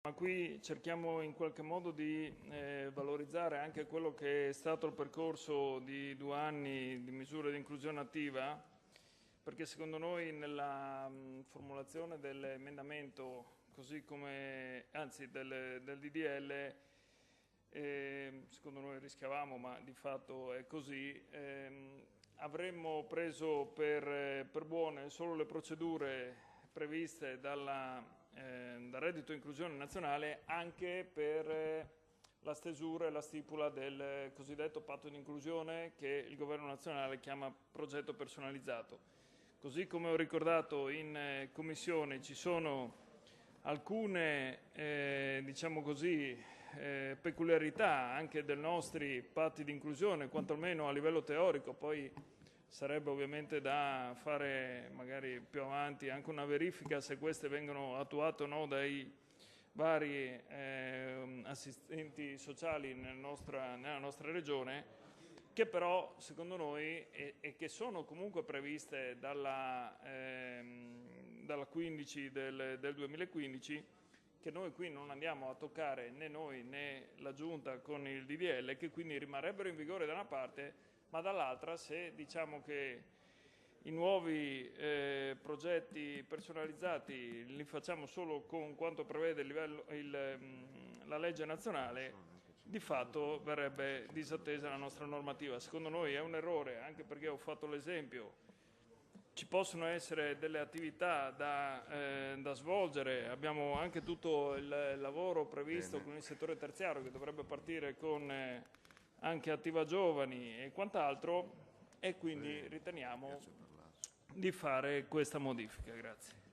Ma qui cerchiamo in qualche modo di valorizzare anche quello che è stato il percorso di 2 anni di misure di inclusione attiva, perché secondo noi nella formulazione dell'emendamento, così come, anzi del DDL, secondo noi rischiavamo, ma di fatto è così, avremmo preso per buone solo le procedure previste dal reddito inclusione nazionale anche per la stesura e la stipula del cosiddetto patto di inclusione che il governo nazionale chiama progetto personalizzato. Così come ho ricordato in commissione ci sono alcune diciamo così, peculiarità anche dei nostri patti di inclusione, quantomeno a livello teorico, poi sarebbe ovviamente da fare magari più avanti anche una verifica se queste vengono attuate o no dai vari assistenti sociali nella nostra regione, che però secondo noi e che sono comunque previste dalla 15 del 2015, che noi qui non andiamo a toccare né noi né la Giunta con il DDL, che quindi rimarrebbero in vigore da una parte, ma dall'altra se diciamo che i nuovi progetti personalizzati li facciamo solo con quanto prevede la legge nazionale, di fatto verrebbe disattesa la nostra normativa. Secondo noi è un errore, anche perché ho fatto l'esempio, ci possono essere delle attività da svolgere, abbiamo anche tutto il lavoro previsto con il settore terziario che dovrebbe partire con anche Attiva Giovani e quant'altro, e quindi riteniamo di fare questa modifica. Grazie.